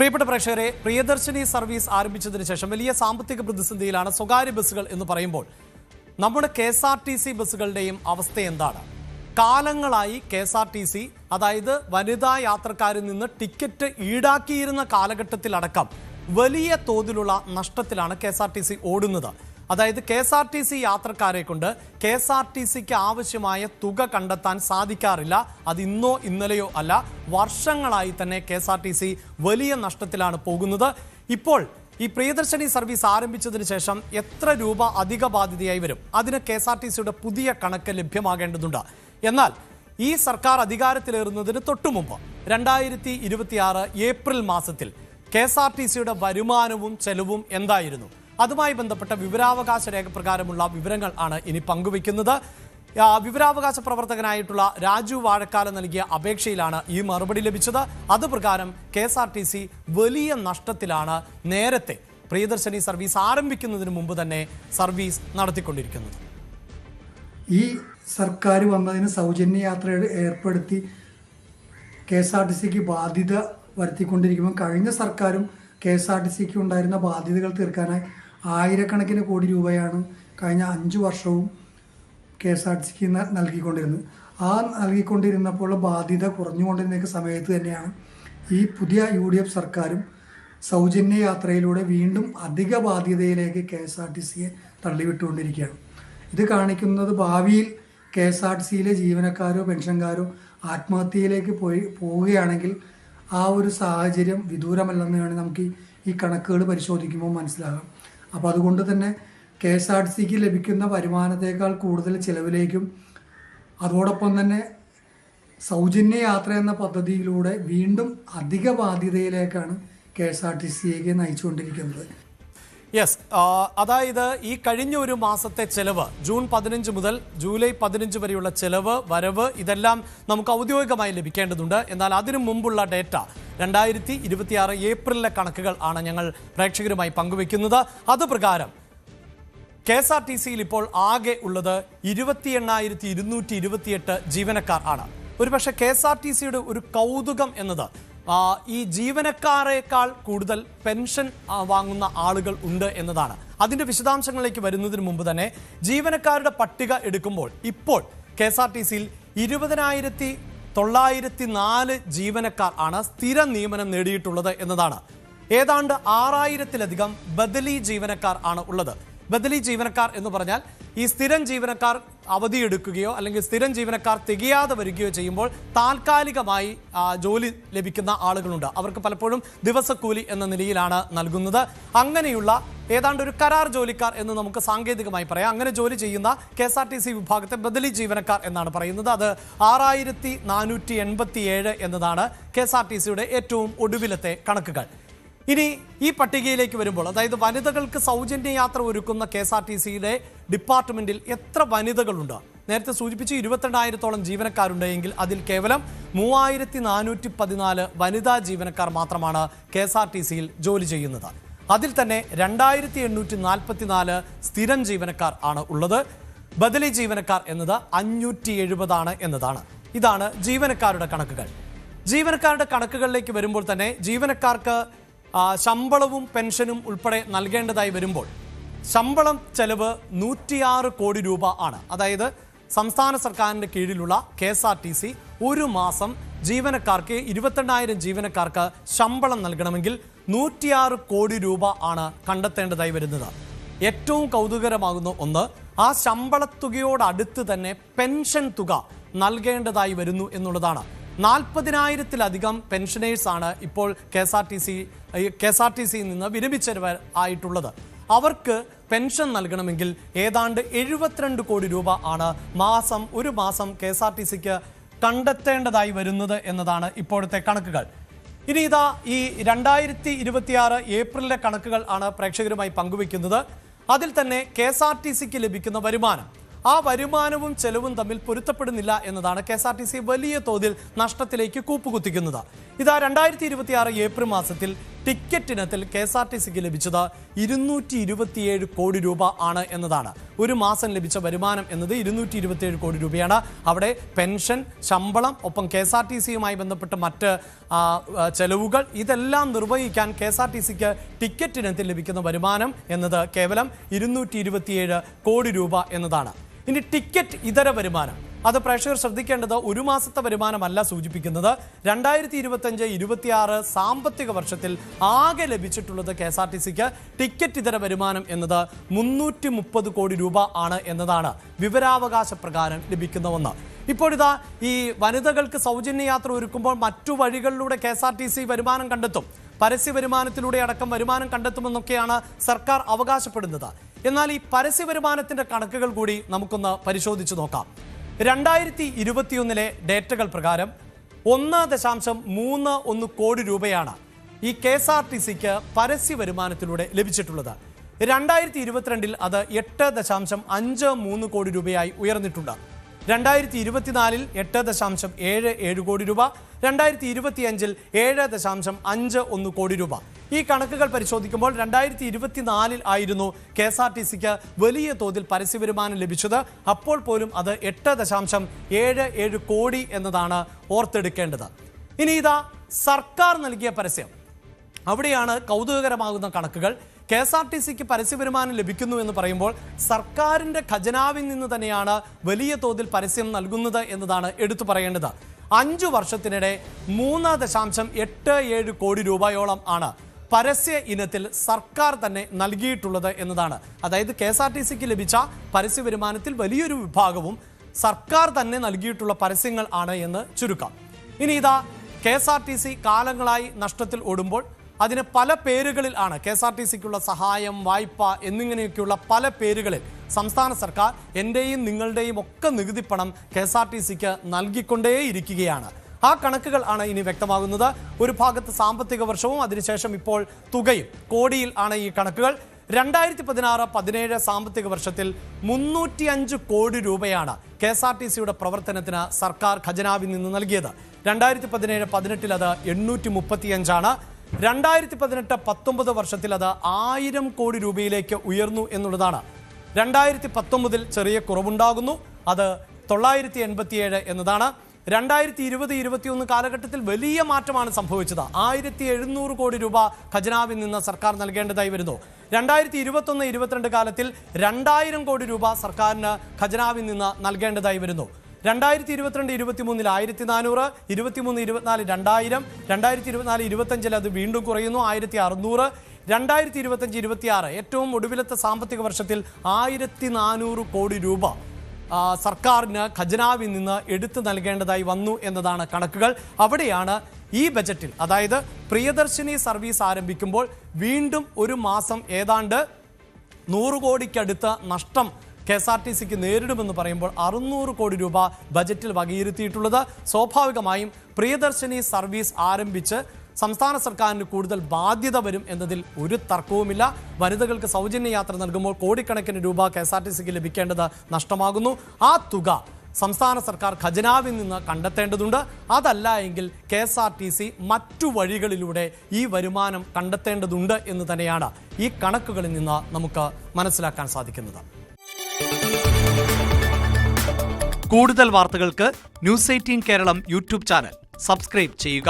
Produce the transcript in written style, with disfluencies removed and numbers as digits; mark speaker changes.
Speaker 1: പ്രിയപ്പെട്ട പ്രേക്ഷകരെ, പ്രിയദർശിനി സർവീസ് ആരംഭിച്ചതിന് ശേഷം വലിയ സാമ്പത്തിക പ്രതിസന്ധിയിലാണ് സ്വകാര്യ ബസ്സുകൾ എന്ന് പറയുമ്പോൾ നമ്മുടെ KSRTC ബസ്സുകളുടെയും അവസ്ഥ എന്താണ്? കാലങ്ങളായി KSRTC, അതായത് വനിതാ യാത്രക്കാരിൽ നിന്ന് ടിക്കറ്റ് ഈടാക്കിയിരുന്ന കാലഘട്ടത്തിലടക്കം വലിയ തോതിലുള്ള നഷ്ടത്തിലാണ് KSRTC ഓടുന്നത്. അതായത് KSRTC യാത്രക്കാരെ കൊണ്ട് KSRTCക്ക് ആവശ്യമായ തുക കണ്ടെത്താൻ സാധിക്കാറില്ല. അത് ഇന്നോ ഇന്നലെയോ അല്ല, വർഷങ്ങളായി തന്നെ KSRTC വലിയ നഷ്ടത്തിലാണ് പോകുന്നത്. ഇപ്പോൾ ഈ പ്രിയദർശിനി സർവീസ് ആരംഭിച്ചതിന് ശേഷം എത്ര രൂപ അധിക ബാധ്യതയായി വരും? അതിന് KSRTCയുടെ പുതിയ കണക്ക് ലഭ്യമാകേണ്ടതുണ്ട്. എന്നാൽ ഈ സർക്കാർ അധികാരത്തിലേറുന്നതിന് തൊട്ടുമുമ്പ് 2026 ഏപ്രിൽ മാസത്തിൽ KSRTCയുടെ വരുമാനവും ചെലവും എന്തായിരുന്നു? അതുമായി ബന്ധപ്പെട്ട വിവരാവകാശ രേഖ പ്രകാരമുള്ള വിവരങ്ങൾ ആണ് ഇനി പങ്കുവയ്ക്കുന്നത്. വിവരാവകാശ പ്രവർത്തകനായിട്ടുള്ള രാജു വാഴക്കാല നൽകിയ അപേക്ഷയിലാണ് ഈ മറുപടി ലഭിച്ചത്. അതുപ്രകാരം KSRTC വലിയ നഷ്ടത്തിലാണ് നേരത്തെ പ്രിയദർശിനി സർവീസ് ആരംഭിക്കുന്നതിന് മുമ്പ് തന്നെ സർവീസ് നടത്തിക്കൊണ്ടിരിക്കുന്നത്.
Speaker 2: ഈ സർക്കാർ വന്നതിന് സൗജന്യ യാത്ര ഏർപ്പെടുത്തി KSRTCക്ക് ബാധ്യത വരുത്തിക്കൊണ്ടിരിക്കുമ്പോൾ കഴിഞ്ഞ സർക്കാരും KSRTCക്ക് ഉണ്ടായിരുന്ന ബാധ്യതകൾ തീർക്കാനായി ആയിരക്കണക്കിന് കോടി രൂപയാണ് കഴിഞ്ഞ 5 വർഷവും KSRTCക്ക് നൽകിക്കൊണ്ടിരുന്നത്. നൽകിക്കൊണ്ടിരുന്നപ്പോൾ ബാധ്യത കുറഞ്ഞുകൊണ്ടിരുന്ന സമയത്ത് തന്നെയാണ് ഈ പുതിയ UDF സർക്കാരും സൗജന്യ യാത്രയിലൂടെ വീണ്ടും അധിക ബാധ്യതയിലേക്ക് KSRTCയെ തള്ളിവിട്ടുകൊണ്ടിരിക്കുകയാണ്. ഇത് കാണിക്കുന്നത് ഭാവിയിൽ KSRTCയിലെ ജീവനക്കാരോ പെൻഷൻകാരോ ആത്മഹത്യയിലേക്ക് പോവുകയാണെങ്കിൽ ആ ഒരു സാഹചര്യം വിദൂരമല്ലെന്ന് വേണം നമുക്ക് ഈ കണക്കുകൾ പരിശോധിക്കുമ്പോൾ മനസ്സിലാകാം. അപ്പോൾ അതുകൊണ്ട് തന്നെ KSRTCക്ക് ലഭിക്കുന്ന വരുമാനത്തേക്കാൾ കൂടുതൽ ചിലവിലേക്കും അതോടൊപ്പം തന്നെ സൗജന്യ യാത്ര എന്ന പദ്ധതിയിലൂടെ വീണ്ടും അധിക ബാധ്യതയിലേക്കാണ് KSRTCയെ നയിച്ചുകൊണ്ടിരിക്കുന്നത്.
Speaker 1: യെസ്, അതായത് ഈ കഴിഞ്ഞ ഒരു മാസത്തെ ചെലവ്, ജൂൺ 15 മുതൽ ജൂലൈ 15 വരെയുള്ള ചെലവ്, വരവ്, ഇതെല്ലാം നമുക്ക് ഔദ്യോഗികമായി ലഭിക്കേണ്ടതുണ്ട്. എന്നാൽ അതിനു മുമ്പുള്ള ഡേറ്റ 2026 ഏപ്രിലിലെ കണക്കുകൾ ആണ് ഞങ്ങൾ പ്രേക്ഷകരുമായി പങ്കുവെക്കുന്നത്. അതുപ്രകാരം KSRTCയിൽ ഇപ്പോൾ ആകെ ഉള്ളത് 28,228 ജീവനക്കാർ ആണ്. ഒരുപക്ഷെ KSRTCയുടെ ഒരു കൗതുകം എന്നത് ഈ ജീവനക്കാരേക്കാൾ കൂടുതൽ പെൻഷൻ വാങ്ങുന്ന ആളുകൾ ഉണ്ട് എന്നതാണ്. അതിൻ്റെ വിശദാംശങ്ങളിലേക്ക് വരുന്നതിന് മുമ്പ് തന്നെ ജീവനക്കാരുടെ പട്ടിക എടുക്കുമ്പോൾ ഇപ്പോൾ KSRTCയിൽ 20,904 ജീവനക്കാർ ആണ് സ്ഥിര നിയമനം നേടിയിട്ടുള്ളത് എന്നതാണ്. ഏതാണ്ട് 6,000-ലധികം ബദലി ജീവനക്കാർ ആണ് ഉള്ളത്. ബദലി ജീവനക്കാർ എന്ന് പറഞ്ഞാൽ ഈ സ്ഥിരം ജീവനക്കാർ അവധിയെടുക്കുകയോ അല്ലെങ്കിൽ സ്ഥിരം ജീവനക്കാർ തികയാതെ വരികയോ ചെയ്യുമ്പോൾ താൽക്കാലികമായി ജോലി ലഭിക്കുന്ന ആളുകളുണ്ട്. അവർക്ക് പലപ്പോഴും ദിവസക്കൂലി എന്ന നിലയിലാണ് നൽകുന്നത്. അങ്ങനെയുള്ള ഏതാണ്ട് ഒരു കരാർ ജോലിക്കാർ എന്ന് നമുക്ക് സാങ്കേതികമായി പറയാം. അങ്ങനെ ജോലി ചെയ്യുന്ന KSRTC വിഭാഗത്തെ ബദലി ജീവനക്കാർ എന്നാണ് പറയുന്നത്. അത് 6,487 എന്നതാണ് KSRTCയുടെ ഏറ്റവും ഒടുവിലത്തെ കണക്കുകൾ. ഇനി ഈ പട്ടികയിലേക്ക് വരുമ്പോൾ, അതായത് വനിതകൾക്ക് സൗജന്യ യാത്ര ഒരുക്കുന്ന KSRTCയുടെ ഡിപ്പാർട്ട്മെന്റിൽ എത്ര വനിതകളുണ്ട്? നേരത്തെ സൂചിപ്പിച്ച് 22,000-ഓളം ജീവനക്കാരുണ്ടെങ്കിൽ അതിൽ കേവലം 3,414 വനിതാ ജീവനക്കാർ മാത്രമാണ് KSRTCയിൽ ജോലി ചെയ്യുന്നത്. അതിൽ തന്നെ 2,844 സ്ഥിരം ജീവനക്കാർ ആണ് ഉള്ളത്. ബദലി ജീവനക്കാർ എന്നത് 570 ആണ് എന്നതാണ്. ഇതാണ് ജീവനക്കാരുടെ കണക്കുകൾ. ജീവനക്കാരുടെ കണക്കുകളിലേക്ക് വരുമ്പോൾ തന്നെ ജീവനക്കാർക്ക് ശമ്പളവും പെൻഷനും ഉൾപ്പെടെ നൽകേണ്ടതായി വരുമ്പോൾ ശമ്പളം ചെലവ് 106 കോടി രൂപ ആണ്. അതായത് സംസ്ഥാന സർക്കാരിൻ്റെ കീഴിലുള്ള KSRTC ഒരു മാസം ജീവനക്കാർക്ക് 22,000 ജീവനക്കാർക്ക് ശമ്പളം നൽകണമെങ്കിൽ 106 കോടി രൂപ ആണ് കണ്ടെത്തേണ്ടതായി വരുന്നത്. ഏറ്റവും കൗതുകരമാകുന്ന ഒന്ന്, ആ ശമ്പളത്തുകയോടടുത്ത് തന്നെ പെൻഷൻ തുക നൽകേണ്ടതായി വരുന്നു എന്നുള്ളതാണ്. 40,000-ലധികം പെൻഷനേഴ്സാണ് ഇപ്പോൾ KSRTCയിൽ നിന്ന് വിരമിച്ചവർ ആയിട്ടുള്ളത്. അവർക്ക് പെൻഷൻ നൽകണമെങ്കിൽ ഏതാണ്ട് 72 കോടി രൂപ ആണ് ഒരു മാസം KSRTCക്ക് കണ്ടെത്തേണ്ടതായി വരുന്നത് എന്നതാണ് ഇപ്പോഴത്തെ കണക്കുകൾ. ഇനി ഇതാ ഈ 2026 ഏപ്രിലിലെ കണക്കുകൾ ആണ് പ്രേക്ഷകരുമായി പങ്കുവെക്കുന്നത്. അതിൽ തന്നെ KSRTCക്ക് ലഭിക്കുന്ന വരുമാനം, ആ വരുമാനവും ചെലവും തമ്മിൽ പൊരുത്തപ്പെടുന്നില്ല എന്നതാണ് KSRTC വലിയ തോതിൽ നഷ്ടത്തിലേക്ക് കൂപ്പുകുത്തിക്കുന്നത്. ഇതാ 2026 ഏപ്രിൽ മാസത്തിൽ ടിക്കറ്റ് ഇനത്തിൽ KSRTCക്ക് ലഭിച്ചത് 227 കോടി രൂപ ആണ് എന്നതാണ്. ഒരു മാസം ലഭിച്ച വരുമാനം എന്നത് 227 കോടി രൂപയാണ്. അവിടെ പെൻഷൻ, ശമ്പളം, ഒപ്പം KSRTCയുമായി ബന്ധപ്പെട്ട മറ്റ് ചെലവുകൾ ഇതെല്ലാം നിർവഹിക്കാൻ KSRTCക്ക് ടിക്കറ്റ് ഇനത്തിൽ ലഭിക്കുന്ന വരുമാനം എന്നത് കേവലം 227 കോടി രൂപ എന്നതാണ്. ഇനി ടിക്കറ്റ് ഇതര വരുമാനം, അത് പ്രേക്ഷകർ ശ്രദ്ധിക്കേണ്ടത് ഒരു മാസത്തെ വരുമാനമല്ല സൂചിപ്പിക്കുന്നത്. 2025-26 സാമ്പത്തിക വർഷത്തിൽ ആകെ ലഭിച്ചിട്ടുള്ളത് KSRTCക്ക് ടിക്കറ്റ് ഇതര വരുമാനം എന്നത് 330 കോടി രൂപ ആണ് എന്നതാണ് വിവരാവകാശ പ്രകാരം ലഭിക്കുന്ന ഒന്ന്. ഇപ്പോഴിതാ ഈ വനിതകൾക്ക് സൗജന്യ യാത്ര ഒരുക്കുമ്പോൾ മറ്റു വഴികളിലൂടെ KSRTC വരുമാനം കണ്ടെത്തും, പരസ്യ വരുമാനത്തിലൂടെ അടക്കം വരുമാനം കണ്ടെത്തുമെന്നൊക്കെയാണ് സർക്കാർ അവകാശപ്പെടുന്നത്. എന്നാൽ ഈ പരസ്യ വരുമാനത്തിന്റെ കണക്കുകൾ കൂടി നമുക്കൊന്ന് പരിശോധിച്ചു നോക്കാം. 2021 ഡേറ്റകൾ പ്രകാരം 1.31 കോടി രൂപയാണ് ഈ KSRTCക്ക് പരസ്യ വരുമാനത്തിലൂടെ ലഭിച്ചിട്ടുള്ളത്. 2022 അത് 8.53 കോടി രൂപയായി ഉയർന്നിട്ടുണ്ട്. 2024 8.77 കോടി രൂപ, 2025 7.51 കോടി രൂപ. ഈ കണക്കുകൾ പരിശോധിക്കുമ്പോൾ 2024 ആയിരുന്നു KSRTCക്ക് വലിയ തോതിൽ പരസ്യ വരുമാനം ലഭിച്ചത്. അപ്പോൾ പോലും അത് 8.77 കോടി എന്നതാണ് ഓർത്തെടുക്കേണ്ടത്. ഇനി ഇതാ സർക്കാർ നൽകിയ പരസ്യം, അവിടെയാണ് കൗതുകകരമാകുന്ന കണക്കുകൾ. KSRTCക്ക് പരസ്യ വരുമാനം ലഭിക്കുന്നു എന്ന് പറയുമ്പോൾ സർക്കാരിൻ്റെ ഖജനാവിൽ നിന്ന് തന്നെയാണ് വലിയ തോതിൽ പരസ്യം നൽകുന്നത് എന്നതാണ് എടുത്തു പറയേണ്ടത്. 5 വർഷത്തിനിടെ 3.87 കോടി രൂപയോളം ആണ് പരസ്യ ഇനത്തിൽ സർക്കാർ തന്നെ നൽകിയിട്ടുള്ളത് എന്നതാണ്. അതായത് KSRTCക്ക് ലഭിച്ച പരസ്യ വരുമാനത്തിൽ വലിയൊരു വിഭാഗവും സർക്കാർ തന്നെ നൽകിയിട്ടുള്ള പരസ്യങ്ങൾ ആണ് എന്ന് ചുരുക്കം. ഇനി ഇതാ KSRTC കാലങ്ങളായി നഷ്ടത്തിൽ ഓടുമ്പോൾ അതിന് പല പേരുകളിൽ ആണ് KSRTCക്കുള്ള സഹായം, വായ്പ എന്നിങ്ങനെയൊക്കെയുള്ള പല പേരുകളിൽ സംസ്ഥാന സർക്കാർ എൻ്റെയും നിങ്ങളുടെയും ഒക്കെ നികുതി പണം KSRTCക്ക് നൽകിക്കൊണ്ടേയിരിക്കുകയാണ്. ആ കണക്കുകൾ ആണ് ഇനി വ്യക്തമാകുന്നത്. ഒരു ഭാഗത്ത് സാമ്പത്തിക വർഷവും അതിനുശേഷം ഇപ്പോൾ തുകയും കോടിയിൽ ആണ് ഈ കണക്കുകൾ. 2016-17 സാമ്പത്തിക വർഷത്തിൽ 305 കോടി രൂപയാണ് KSRTCയുടെ പ്രവർത്തനത്തിന് സർക്കാർ ഖജനാവിൽ നിന്ന് നൽകിയത്. 2017-18 അത് 835 ആണ്. 2018-19 വർഷത്തിൽ അത് 1000 കോടി രൂപയിലേക്ക് ഉയർന്നു എന്നുള്ളതാണ്. 2019 ചെറിയ കുറവുണ്ടാകുന്നു, അത് 987 എന്നതാണ്. 2020-21 കാലഘട്ടത്തിൽ വലിയ മാറ്റമാണ് സംഭവിച്ചത്. 1700 കോടി രൂപ ഖജനാവിൽ നിന്ന് സർക്കാർ നൽകേണ്ടതായി വരുന്നു. 2021-22 കാലത്തിൽ 2000 കോടി രൂപ സർക്കാരിന് ഖജനാവിൽ നിന്ന് നൽകേണ്ടതായി വരുന്നു. 2022-23 1400, 23-24 2000, 2024-25 അത് വീണ്ടും കുറയുന്നു 1600, 2025-26 ഏറ്റവും ഒടുവിലത്തെ സാമ്പത്തിക വർഷത്തിൽ 1400 കോടി രൂപ സർക്കാരിന് ഖജനാവിൽ നിന്ന് എടുത്തു നൽകേണ്ടതായി വന്നു എന്നതാണ് കണക്കുകൾ. അവിടെയാണ് ഈ ബജറ്റിൽ, അതായത് പ്രിയദർശിനി സർവീസ് ആരംഭിക്കുമ്പോൾ വീണ്ടും ഒരു മാസം ഏതാണ്ട് 100 കോടിക്കടുത്ത് നഷ്ടം KSRTCക്ക് നേരിടുമെന്ന് പറയുമ്പോൾ 600 കോടി രൂപ ബജറ്റിൽ വകയിരുത്തിയിട്ടുള്ളത്. സ്വാഭാവികമായും പ്രിയദർശിനി സർവീസ് ആരംഭിച്ച് സംസ്ഥാന സർക്കാരിന് കൂടുതൽ ബാധ്യത വരും എന്നതിൽ ഒരു തർക്കവുമില്ല. വനിതകൾക്ക് സൗജന്യ യാത്ര നൽകുമ്പോൾ കോടിക്കണക്കിന് രൂപ KSRTCക്ക് ലഭിക്കേണ്ടത് നഷ്ടമാകുന്നു. ആ തുക സംസ്ഥാന സർക്കാർ ഖജനാവിൽ നിന്ന് കണ്ടെത്തേണ്ടതുണ്ട്. അതല്ല എങ്കിൽ KSRTC മറ്റു വഴികളിലൂടെ ഈ വരുമാനം കണ്ടെത്തേണ്ടതുണ്ട് എന്ന് തന്നെയാണ് ഈ കണക്കുകളിൽ നിന്ന് നമുക്ക് മനസ്സിലാക്കാൻ സാധിക്കുന്നത്. കൂടുതൽ വാർത്തകൾക്ക് News 18 Keralam YouTube channel subscribe ചെയ്യുക.